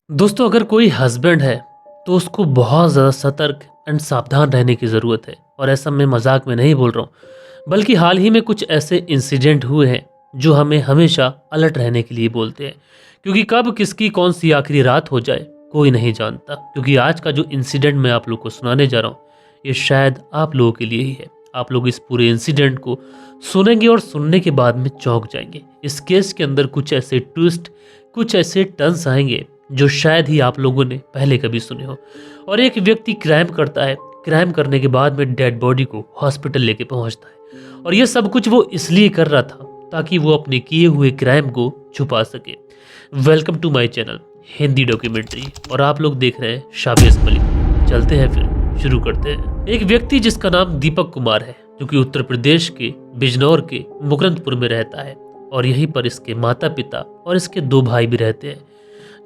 दोस्तों, अगर कोई हस्बैंड है तो उसको बहुत ज़्यादा सतर्क एंड सावधान रहने की ज़रूरत है। और ऐसा मैं मजाक में नहीं बोल रहा हूँ, बल्कि हाल ही में कुछ ऐसे इंसिडेंट हुए हैं जो हमें हमेशा अलर्ट रहने के लिए बोलते हैं। क्योंकि कब किसकी कौन सी आखिरी रात हो जाए कोई नहीं जानता। क्योंकि आज का जो इंसिडेंट मैं आप लोग को सुनाने जा रहा हूँ, ये शायद आप लोगों के लिए ही है। आप लोग इस पूरे इंसिडेंट को सुनेंगे और सुनने के बाद में चौंक जाएंगे। इस केस के अंदर कुछ ऐसे ट्विस्ट, कुछ ऐसे टर्न्स आएंगे जो शायद ही आप लोगों ने पहले कभी सुने हो। और एक व्यक्ति क्राइम करता है, क्राइम करने के बाद में डेड बॉडी को हॉस्पिटल लेके पहुंचता है। और ये सब कुछ वो इसलिए कर रहा था ताकि वो अपने किए हुए क्राइम को छुपा सके। Welcome to my channel Hindi documentary, और आप लोग देख रहे हैं शाबिश मलिक। चलते हैं, फिर शुरू करते हैं। एक व्यक्ति जिसका नाम दीपक कुमार है, जो कि उत्तर प्रदेश के बिजनौर के मुकरंदपुर में रहता है। और यहीं पर इसके माता पिता और इसके 2 भाई भी रहते हैं।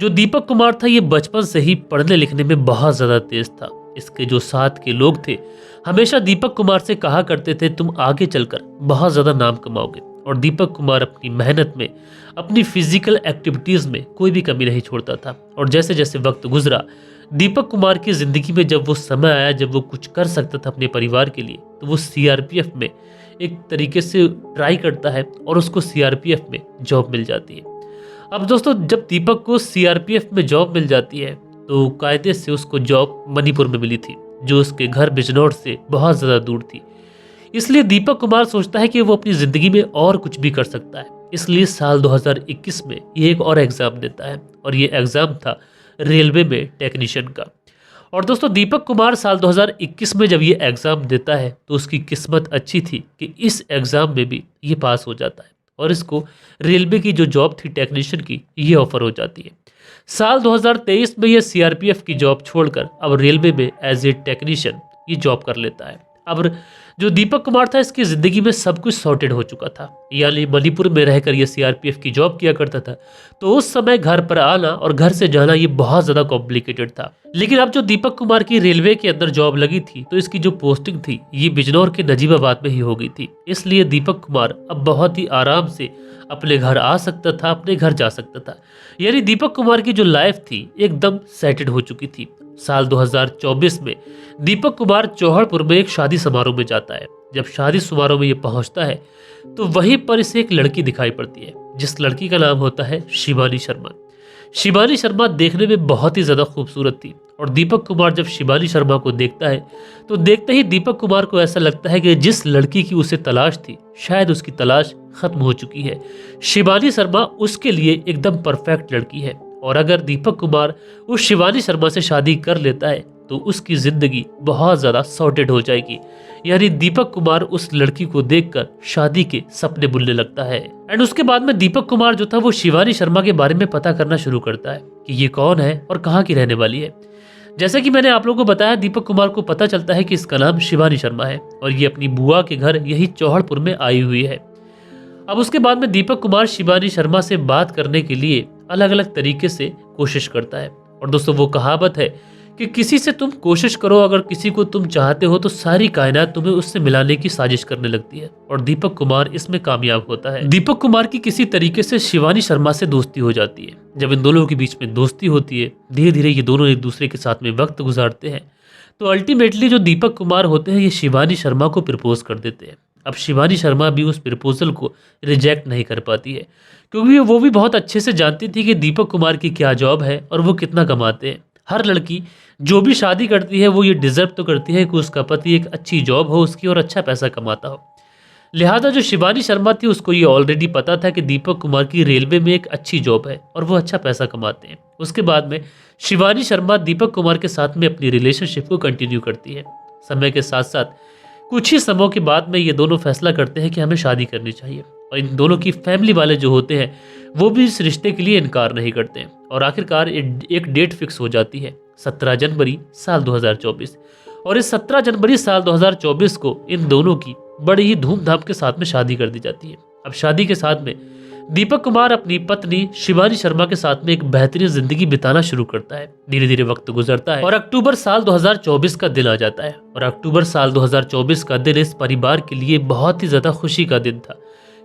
जो दीपक कुमार था, ये बचपन से ही पढ़ने लिखने में बहुत ज़्यादा तेज था। इसके जो साथ के लोग थे हमेशा दीपक कुमार से कहा करते थे, तुम आगे चलकर बहुत ज़्यादा नाम कमाओगे। और दीपक कुमार अपनी मेहनत में, अपनी फिजिकल एक्टिविटीज़ में कोई भी कमी नहीं छोड़ता था। और जैसे जैसे वक्त गुजरा, दीपक कुमार की ज़िंदगी में जब वो समय आया जब वो कुछ कर सकता था अपने परिवार के लिए, तो वो सीआरपीएफ में एक तरीके से ट्राई करता है और उसको सीआरपीएफ में जॉब मिल जाती है। अब दोस्तों, जब दीपक को सीआरपीएफ में जॉब मिल जाती है तो कायदे से उसको जॉब मणिपुर में मिली थी, जो उसके घर बिजनौर से बहुत ज़्यादा दूर थी। इसलिए दीपक कुमार सोचता है कि वो अपनी ज़िंदगी में और कुछ भी कर सकता है। इसलिए साल 2021 में ये एक और एग्ज़ाम देता है, और ये एग्ज़ाम था रेलवे में टेक्नीशियन का। और दोस्तों, दीपक कुमार साल 2021 में जब ये एग्ज़ाम देता है तो उसकी किस्मत अच्छी थी कि इस एग्ज़ाम में भी ये पास हो जाता है और इसको रेलवे की जो जॉब थी टेक्नीशियन की, ये ऑफर हो जाती है। साल 2023 में ये सीआरपीएफ की जॉब छोड़कर अब रेलवे में एज ए टेक्नीशियन ये जॉब कर लेता है। अब जो दीपक कुमार था, इसकी ज़िंदगी में सब कुछ सॉर्टेड हो चुका था। यानी मणिपुर में रहकर ये सीआरपीएफ की जॉब किया करता था, तो उस समय घर पर आना और घर से जाना ये बहुत ज़्यादा कॉम्प्लिकेटेड था। लेकिन अब जो दीपक कुमार की रेलवे के अंदर जॉब लगी थी, तो इसकी जो पोस्टिंग थी ये बिजनौर के नजीबाबाद में ही हो गई थी। इसलिए दीपक कुमार अब बहुत ही आराम से अपने घर आ सकता था, अपने घर जा सकता था। यानी दीपक कुमार की जो लाइफ थी एकदम सेटेड हो चुकी थी। साल 2024 में दीपक कुमार चौहड़पुर में एक शादी समारोह में जाता है। जब शादी समारोह में ये पहुंचता है तो वहीं पर इसे एक लड़की दिखाई पड़ती है, जिस लड़की का नाम होता है शिवानी शर्मा। शिवानी शर्मा देखने में बहुत ही ज़्यादा खूबसूरत थी। और दीपक कुमार जब शिवानी शर्मा को देखता है तो देखते ही दीपक कुमार को ऐसा लगता है कि जिस लड़की की उसे तलाश थी, शायद उसकी तलाश खत्म हो चुकी है। शिवानी शर्मा उसके लिए एकदम परफेक्ट लड़की है। और अगर दीपक कुमार उस शिवानी शर्मा से शादी कर लेता है तो उसकी ज़िंदगी बहुत ज़्यादा सॉर्टेड हो जाएगी। यानी दीपक कुमार उस लड़की को देखकर शादी के सपने बुनने लगता है। एंड उसके बाद में दीपक कुमार जो था वो शिवानी शर्मा के बारे में पता करना शुरू करता है कि ये कौन है और कहाँ की रहने वाली है। जैसे कि मैंने आप लोगों को बताया, दीपक कुमार को पता चलता है कि इसका नाम शिवानी शर्मा है और ये अपनी बुआ के घर यही चौहड़पुर में आई हुई है। अब उसके बाद में दीपक कुमार शिवानी शर्मा से बात करने के लिए अलग अलग तरीके से कोशिश करता है। और दोस्तों, वो कहावत है कि किसी से तुम कोशिश करो, अगर किसी को तुम चाहते हो तो सारी कायनात तुम्हें उससे मिलाने की साजिश करने लगती है। और दीपक कुमार इसमें कामयाब होता है। दीपक कुमार की किसी तरीके से शिवानी शर्मा से दोस्ती हो जाती है। जब इन दोनों के बीच में दोस्ती होती है, धीरे धीरे ये दोनों एक दूसरे के साथ में वक्त गुजारते हैं, तो अल्टीमेटली जो दीपक कुमार होते हैं ये शिवानी शर्मा को प्रपोज कर देते हैं। अब शिवानी शर्मा भी उस प्रपोजल को रिजेक्ट नहीं कर पाती है, क्योंकि वो भी बहुत अच्छे से जानती थी कि दीपक कुमार की क्या जॉब है और वो कितना कमाते हैं। हर लड़की जो भी शादी करती है वो ये डिजर्व तो करती है कि उसका पति एक अच्छी जॉब हो उसकी और अच्छा पैसा कमाता हो। लिहाजा जो शिवानी शर्मा थी उसको ये ऑलरेडी पता था कि दीपक कुमार की रेलवे में एक अच्छी जॉब है और वो अच्छा पैसा कमाते हैं। उसके बाद में शिवानी शर्मा दीपक कुमार के साथ में अपनी रिलेशनशिप को कंटिन्यू करती है। समय के साथ साथ कुछ ही समय के बाद में ये दोनों फैसला करते हैं कि हमें शादी करनी चाहिए। और इन दोनों की फैमिली वाले जो होते हैं वो भी इस रिश्ते के लिए इनकार नहीं करते हैं। और आखिरकार एक डेट फिक्स हो जाती है, 17 जनवरी साल 2024। और इस 17 जनवरी साल 2024 को इन दोनों की बड़ी ही धूमधाम के साथ में शादी कर दी जाती है। अब शादी के साथ में दीपक कुमार अपनी पत्नी शिवानी शर्मा के साथ में एक बेहतरीन जिंदगी बिताना शुरू करता है। धीरे धीरे वक्त गुजरता है और अक्टूबर साल 2024 का दिन आ जाता है। और अक्टूबर साल 2024 का दिन इस परिवार के लिए बहुत ही ज्यादा खुशी का दिन था,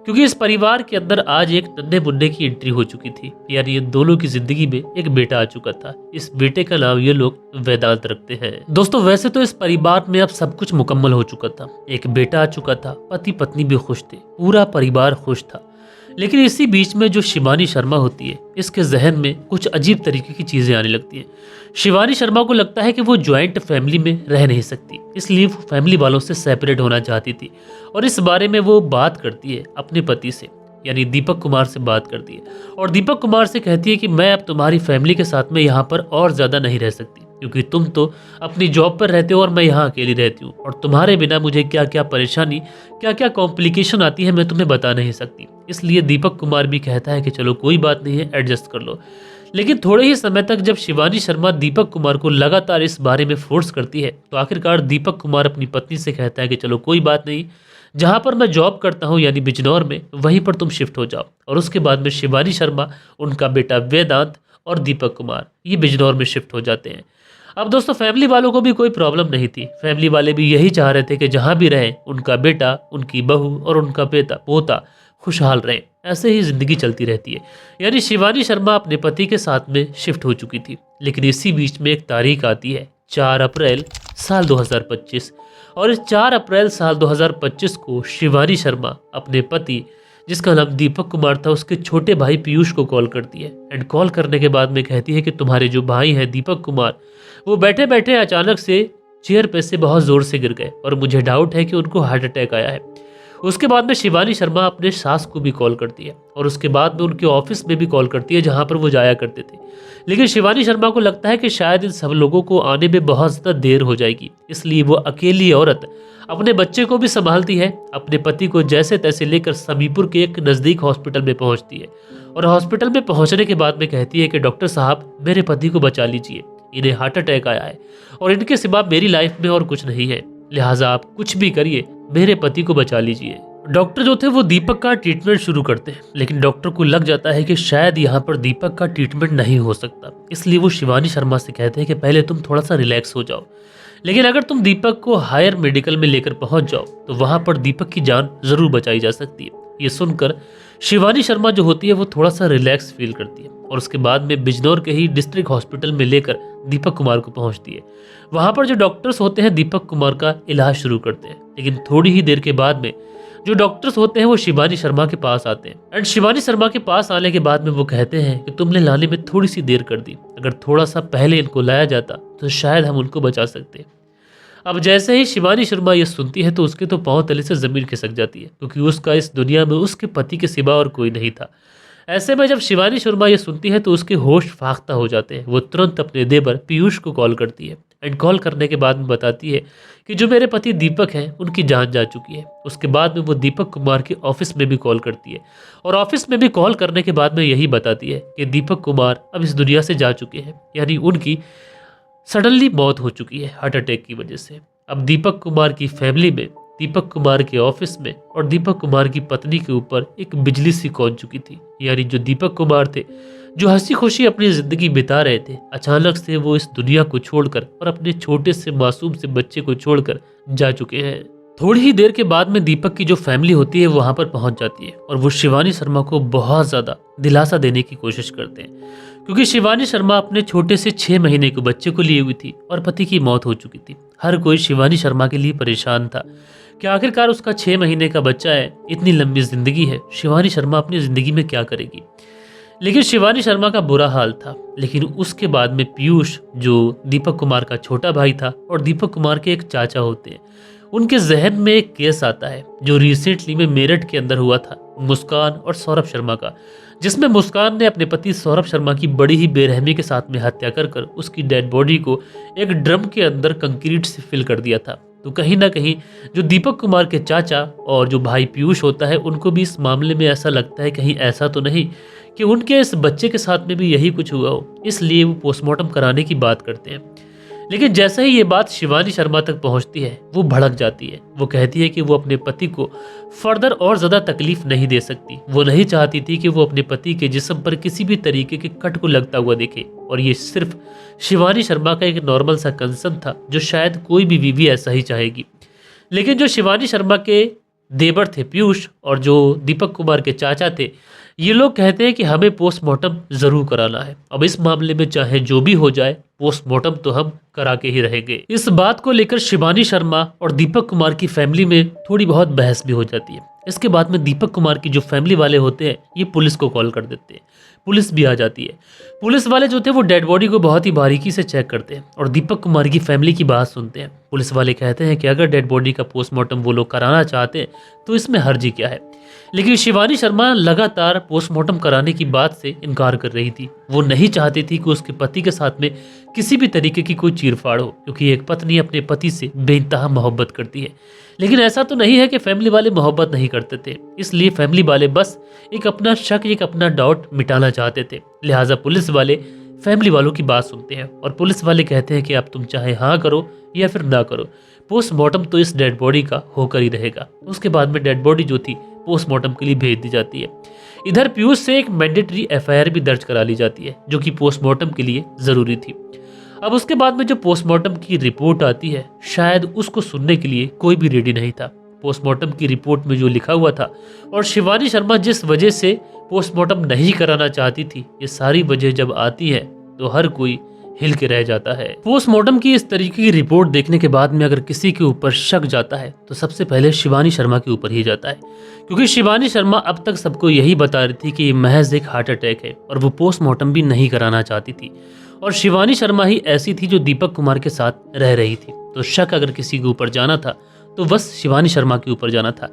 क्योंकि इस परिवार के अंदर आज एक नन्हे मुन्ने की एंट्री हो चुकी थी। यानी इन दोनों की जिंदगी में एक बेटा आ चुका था। इस बेटे का नाम ये लोग वेदांत रखते हैं। दोस्तों वैसे तो इस परिवार में अब सब कुछ मुकम्मल हो चुका था। एक बेटा आ चुका था, पति पत्नी भी खुश थे, पूरा परिवार खुश था। लेकिन इसी बीच में जो शिवानी शर्मा होती है, इसके जहन में कुछ अजीब तरीके की चीजें आने लगती हैं। शिवानी शर्मा को लगता है कि वो ज्वाइंट फैमिली में रह नहीं सकती, इसलिए वो फैमिली वालों से सेपरेट होना चाहती थी। और इस बारे में वो बात करती है अपने पति से, यानी दीपक कुमार से बात करती है। और दीपक कुमार से कहती है कि मैं अब तुम्हारी फैमिली के साथ में यहाँ पर और ज़्यादा नहीं रह सकती, क्योंकि तुम तो अपनी जॉब पर रहते हो और मैं यहाँ अकेली रहती हूँ। और तुम्हारे बिना मुझे क्या क्या परेशानी, क्या क्या कॉम्प्लिकेशन आती है, मैं तुम्हें बता नहीं सकती। इसलिए दीपक कुमार भी कहता है कि चलो कोई बात नहीं है, एडजस्ट कर लो। लेकिन थोड़े ही समय तक जब शिवानी शर्मा दीपक कुमार को लगातार इस बारे में फोर्स करती है, तो आखिरकार दीपक कुमार अपनी पत्नी से कहता है कि चलो कोई बात नहीं, जहाँ पर मैं जॉब करता हूँ यानी बिजनौर में, वहीं पर तुम शिफ्ट हो जाओ। और उसके बाद में शिवानी शर्मा, उनका बेटा वेदांत और दीपक कुमार ये बिजनौर में शिफ्ट हो जाते हैं। अब दोस्तों फैमिली वालों को भी कोई प्रॉब्लम नहीं थी। फैमिली वाले भी यही चाह रहे थे कि जहाँ भी रहे उनका बेटा, उनकी बहू और उनका पोता खुशहाल रहे। ऐसे ही जिंदगी चलती रहती है। यानी शिवानी शर्मा अपने पति के साथ में शिफ्ट हो चुकी थी। लेकिन इसी बीच में एक तारीख आती है, 4 अप्रैल साल 2025। और इस 4 अप्रैल साल 2025 को शिवानी शर्मा अपने पति, जिसका नाम दीपक कुमार था, उसके छोटे भाई पीयूष को कॉल करती है। एंड कॉल करने के बाद में कहती है कि तुम्हारे जो भाई हैं दीपक कुमार, वो बैठे बैठे अचानक से चेयर पे से बहुत जोर से गिर गए और मुझे डाउट है कि उनको हार्ट अटैक आया है। उसके बाद में शिवानी शर्मा अपने सास को भी कॉल करती है और उसके बाद में उनके ऑफिस में भी कॉल करती है, जहां पर वो जाया करते थे। लेकिन शिवानी शर्मा को लगता है कि शायद इन सब लोगों को आने में बहुत ज़्यादा देर हो जाएगी, इसलिए वो अकेली औरत अपने बच्चे को भी संभालती है, अपने पति को जैसे तैसे लेकर समीपुर के एक नज़दीक हॉस्पिटल में पहुंचती है। और हॉस्पिटल में पहुंचने के बाद में कहती है कि डॉक्टर साहब मेरे पति को बचा लीजिए, इन्हें हार्ट अटैक आया है और इनके सिवा मेरी लाइफ में और कुछ नहीं है, लिहाजा आप कुछ भी करिए, मेरे पति को बचा लीजिए। डॉक्टर जो थे वो दीपक का ट्रीटमेंट शुरू करते हैं, लेकिन डॉक्टर को लग जाता है कि शायद यहाँ पर दीपक का ट्रीटमेंट नहीं हो सकता। इसलिए वो शिवानी शर्मा से कहते हैं कि पहले तुम थोड़ा सा रिलैक्स हो जाओ, लेकिन अगर तुम दीपक को हायर मेडिकल में लेकर पहुंच जाओ तो वहां पर दीपक की जान जरूर बचाई जा सकती है। ये सुनकर शिवानी शर्मा जो होती है वो थोड़ा सा रिलैक्स फील करती है और उसके बाद में बिजनौर के ही डिस्ट्रिक्ट हॉस्पिटल में लेकर दीपक कुमार को पहुंचती है। वहां पर जो डॉक्टर्स होते हैं दीपक कुमार का इलाज शुरू करते हैं। लेकिन थोड़ी ही देर के बाद में जो डॉक्टर्स होते हैं वो शिवानी शर्मा के पास आते हैं। एंड शिवानी शर्मा के पास आने के बाद में वो कहते हैं कि तुमने लाने में थोड़ी सी देर कर दी, अगर थोड़ा सा पहले इनको लाया जाता तो शायद हम उनको बचा सकते। अब जैसे ही शिवानी शर्मा ये सुनती है तो उसके तो पांव तले से जमीन खिसक जाती है, क्योंकि उसका इस दुनिया में उसके पति के सिवा और कोई नहीं था। ऐसे में जब शिवानी शर्मा ये सुनती है तो उसके होश फाख्ता हो जाते हैं। वो तुरंत अपने देवर पीयूष को कॉल करती है एंड कॉल करने के बाद में बताती है कि जो मेरे पति दीपक हैं उनकी जान जा चुकी है। उसके बाद में वो दीपक कुमार के ऑफिस में भी कॉल करती है और ऑफिस में भी कॉल करने के बाद में यही बताती है कि दीपक कुमार अब इस दुनिया से जा चुके हैं, यानी उनकी सडनली मौत हो चुकी है हार्ट अटैक की वजह से। अब दीपक कुमार की फैमिली में, दीपक कुमार के ऑफिस में और दीपक कुमार की पत्नी के ऊपर एक बिजली सी कौन चुकी थी। यानी जो दीपक कुमार थे, जो हंसी खुशी अपनी जिंदगी बिता रहे थे, अचानक से वो इस दुनिया को छोड़कर और अपने छोटे से मासूम से बच्चे को छोड़कर जा चुके हैं। थोड़ी ही देर के बाद में दीपक की जो फैमिली होती है वहां पर पहुंच जाती है और वो शिवानी शर्मा को बहुत ज्यादा दिलासा देने की कोशिश करते हैं, क्योंकि शिवानी शर्मा अपने छोटे से 6 महीने के बच्चे को लिए हुई थी और पति की मौत हो चुकी थी। हर कोई शिवानी शर्मा के लिए परेशान था कि आखिरकार उसका 6 महीने का बच्चा है, इतनी लंबी जिंदगी है, शिवानी शर्मा अपनी जिंदगी में क्या करेगी। लेकिन शिवानी शर्मा का बुरा हाल था। लेकिन उसके बाद में पीयूष, जो दीपक कुमार का छोटा भाई था और दीपक कुमार के एक चाचा होते हैं, उनके जहन में एक केस आता है जो रिसेंटली में मेरठ के अंदर हुआ था, मुस्कान और सौरभ शर्मा का, जिसमें मुस्कान ने अपने पति सौरभ शर्मा की बड़ी ही बेरहमी के साथ में हत्या कर उसकी डेड बॉडी को एक ड्रम के अंदर कंक्रीट से फिल कर दिया था। तो कहीं ना कहीं जो दीपक कुमार के चाचा और जो भाई पीयूष होता है, उनको भी इस मामले में ऐसा लगता है कहीं ऐसा तो नहीं कि उनके इस बच्चे के साथ में भी यही कुछ हुआ हो, इसलिए वो पोस्टमार्टम कराने की बात करते हैं। लेकिन जैसे ही ये बात शिवानी शर्मा तक पहुंचती है वो भड़क जाती है। वो कहती है कि वो अपने पति को फर्दर और ज़्यादा तकलीफ नहीं दे सकती। वो नहीं चाहती थी कि वो अपने पति के जिस्म पर किसी भी तरीके के कट को लगता हुआ देखे, और ये सिर्फ शिवानी शर्मा का एक नॉर्मल सा कंसर्न था जो शायद कोई भी बीवी ऐसा ही चाहेगी। लेकिन जो शिवानी शर्मा के देवर थे पीयूष और जो दीपक कुमार के चाचा थे, ये लोग कहते हैं कि हमें पोस्टमार्टम ज़रूर कराना है। अब इस मामले में चाहे जो भी हो जाए, पोस्टमार्टम तो हम करा के ही रहेंगे। इस बात को लेकर शिवानी शर्मा और दीपक कुमार की फैमिली में थोड़ी बहुत बहस भी हो जाती है। इसके बाद में दीपक कुमार की जो फैमिली वाले होते हैं, ये पुलिस को कॉल कर देते हैं। पुलिस भी आ जाती है। पुलिस वाले जो थे वो डेड बॉडी को बहुत ही बारीकी से चेक करते हैं और दीपक कुमार की फैमिली की बात सुनते हैं। पुलिस वाले कहते हैं कि अगर डेड बॉडी का पोस्टमार्टम वो लोग कराना चाहते हैं तो इसमें हर्जी क्या है। लेकिन शिवानी शर्मा लगातार पोस्टमार्टम कराने की बात से इनकार कर रही थी। वो नहीं चाहती थी कि उसके पति के साथ में किसी भी तरीके की कोई चीरफाड़ हो, क्योंकि एक पत्नी अपने पति से बेइंतहा मोहब्बत करती है। लेकिन ऐसा तो नहीं है कि फैमिली वाले मोहब्बत नहीं करते थे, इसलिए फैमिली वाले बस एक अपना शक, एक अपना डाउट मिटाना चाहते थे। लिहाजा पुलिस वाले फैमिली वालों की बात सुनते हैं और पुलिस वाले कहते हैं कि अब तुम चाहे हाँ करो या फिर ना करो, पोस्टमार्टम तो इस डेड बॉडी का होकर ही रहेगा। उसके बाद में डेड बॉडी जो थी पोस्टमार्टम के लिए भेज दी जाती है। इधर पीयूष से एक मैंडेटरी एफआईआर भी दर्ज करा ली जाती है, जो कि पोस्टमार्टम के लिए जरूरी थी। अब उसके बाद में जो पोस्टमार्टम की रिपोर्ट आती है, शायद उसको सुनने के लिए कोई भी रेडी नहीं था। पोस्टमार्टम की रिपोर्ट में जो लिखा हुआ था और शिवानी शर्मा जिस वजह से पोस्टमार्टम नहीं कराना चाहती थी, ये सारी वजह जब आती है तो हर कोई हिल के रह जाता है। पोस्टमार्टम की इस तरीके की रिपोर्ट देखने के बाद में अगर किसी के ऊपर शक जाता है तो सबसे पहले शिवानी शर्मा के ऊपर ही जाता है, क्योंकि शिवानी शर्मा अब तक सबको यही बता रही थी कि ये महज एक हार्ट अटैक है और वो पोस्टमार्टम भी नहीं कराना चाहती थी। और शिवानी शर्मा ही ऐसी थी जो दीपक कुमार के साथ रह रही थी, तो शक अगर किसी के ऊपर जाना था तो बस शिवानी शर्मा के ऊपर जाना था।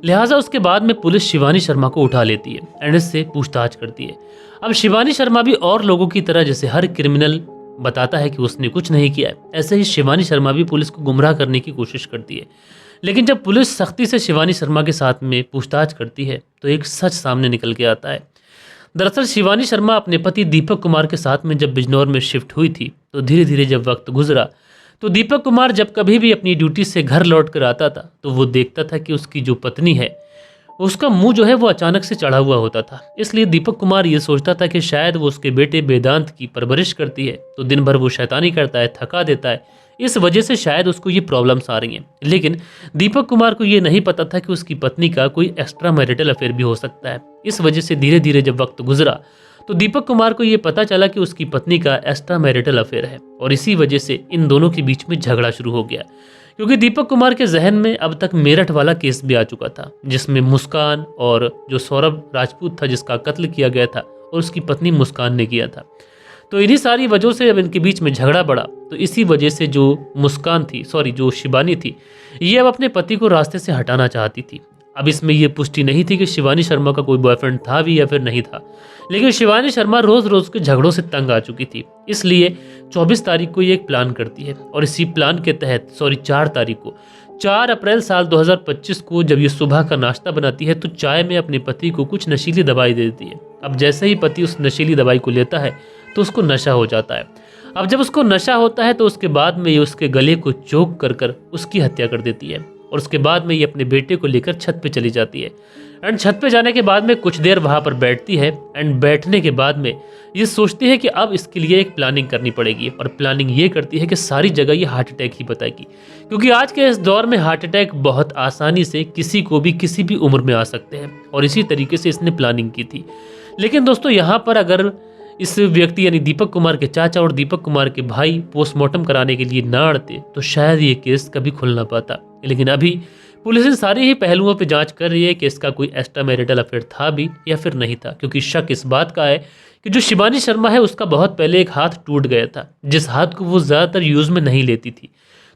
लिहाजा उसके बाद में पुलिस शिवानी शर्मा को उठा लेती है एंड इससे पूछताछ करती है। अब शिवानी शर्मा भी और लोगों की तरह जैसे हर क्रिमिनल बताता है कि उसने कुछ नहीं किया है, ऐसे ही शिवानी शर्मा भी पुलिस को गुमराह करने की कोशिश करती है। लेकिन जब पुलिस सख्ती से शिवानी शर्मा के साथ में पूछताछ करती है तो एक सच सामने निकल के आता है। दरअसल शिवानी शर्मा अपने पति दीपक कुमार के साथ में जब बिजनौर में शिफ्ट हुई थी, तो धीरे धीरे जब वक्त गुजरा तो दीपक कुमार जब कभी भी अपनी ड्यूटी से घर लौट कर आता था तो वो देखता था कि उसकी जो पत्नी है उसका मुंह जो है वो अचानक से चढ़ा हुआ होता था। इसलिए दीपक कुमार ये सोचता था कि शायद वो उसके बेटे वेदांत की परवरिश करती है, तो दिन भर वो शैतानी करता है, थका देता है, इस वजह से शायद उसको ये प्रॉब्लम्स आ रही हैं। लेकिन दीपक कुमार को ये नहीं पता था कि उसकी पत्नी का कोई एक्स्ट्रा मैरिटल अफेयर भी हो सकता है। इस वजह से धीरे धीरे जब वक्त गुजरा तो दीपक कुमार को ये पता चला कि उसकी पत्नी का एक्स्ट्रा मैरिटल अफेयर है और इसी वजह से इन दोनों के बीच में झगड़ा शुरू हो गया, क्योंकि दीपक कुमार के जहन में अब तक मेरठ वाला केस भी आ चुका था, जिसमें मुस्कान और जो सौरभ राजपूत था जिसका कत्ल किया गया था और उसकी पत्नी मुस्कान ने किया था। तो इन्हीं सारी वजहों से अब इनके बीच में झगड़ा बढ़ा। तो इसी वजह से जो शिवानी थी, ये अब अपने पति को रास्ते से हटाना चाहती थी। अब इसमें यह पुष्टि नहीं थी कि शिवानी शर्मा का कोई बॉयफ्रेंड था भी या फिर नहीं था, लेकिन शिवानी शर्मा रोज रोज के झगड़ों से तंग आ चुकी थी। इसलिए 24 तारीख को ये एक प्लान करती है और इसी प्लान के तहत 4 अप्रैल साल 2025 को जब ये सुबह का नाश्ता बनाती है तो चाय में अपने पति को कुछ नशीली दवाई दे देती है। अब जैसे ही पति उस नशीली दवाई को लेता है तो उसको नशा हो जाता है। अब जब उसको नशा होता है तो उसके बाद में ये उसके गले को चोक कर उसकी हत्या कर देती है और उसके बाद में ये अपने बेटे को लेकर छत पे चली जाती है। एंड छत पे जाने के बाद में कुछ देर वहाँ पर बैठती है एंड बैठने के बाद में ये सोचती है कि अब इसके लिए एक प्लानिंग करनी पड़ेगी और प्लानिंग ये करती है कि सारी जगह ये हार्ट अटैक ही बताएगी, क्योंकि आज के इस दौर में हार्ट अटैक बहुत आसानी से किसी को भी किसी भी उम्र में आ सकते हैं और इसी तरीके से इसने प्लानिंग की थी। लेकिन दोस्तों यहाँ पर अगर इस व्यक्ति यानी दीपक कुमार के चाचा और दीपक कुमार के भाई पोस्टमार्टम कराने के लिए ना अड़ते तो शायद ये केस कभी खुल ना पाता। लेकिन अभी पुलिस इन सारे ही पहलुओं पे जांच कर रही है कि इसका कोई एक्स्ट्रा मैरिटल अफेयर था भी या फिर नहीं था, क्योंकि शक इस बात का है कि जो शिवानी शर्मा है उसका बहुत पहले एक हाथ टूट गया था, जिस हाथ को वो ज़्यादातर यूज़ में नहीं लेती थी।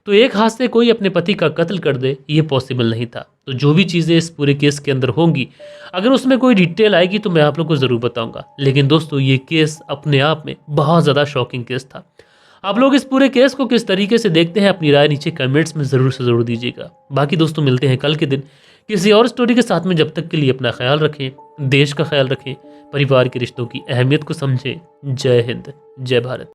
तो एक हाथ से कोई अपने पति का कत्ल कर दे ये पॉसिबल नहीं था। तो जो भी चीज़ें इस पूरे केस के अंदर होंगी, अगर उसमें कोई डिटेल आएगी तो मैं आप लोग को ज़रूर बताऊंगा। लेकिन दोस्तों ये केस अपने आप में बहुत ज़्यादा शॉकिंग केस था। आप लोग इस पूरे केस को किस तरीके से देखते हैं, अपनी राय नीचे कमेंट्स में ज़रूर से ज़रूर दीजिएगा। बाकी दोस्तों मिलते हैं कल के दिन किसी और स्टोरी के साथ में। जब तक के लिए अपना ख्याल रखें, देश का ख्याल रखें, परिवार के रिश्तों की अहमियत को समझें। जय हिंद, जय भारत।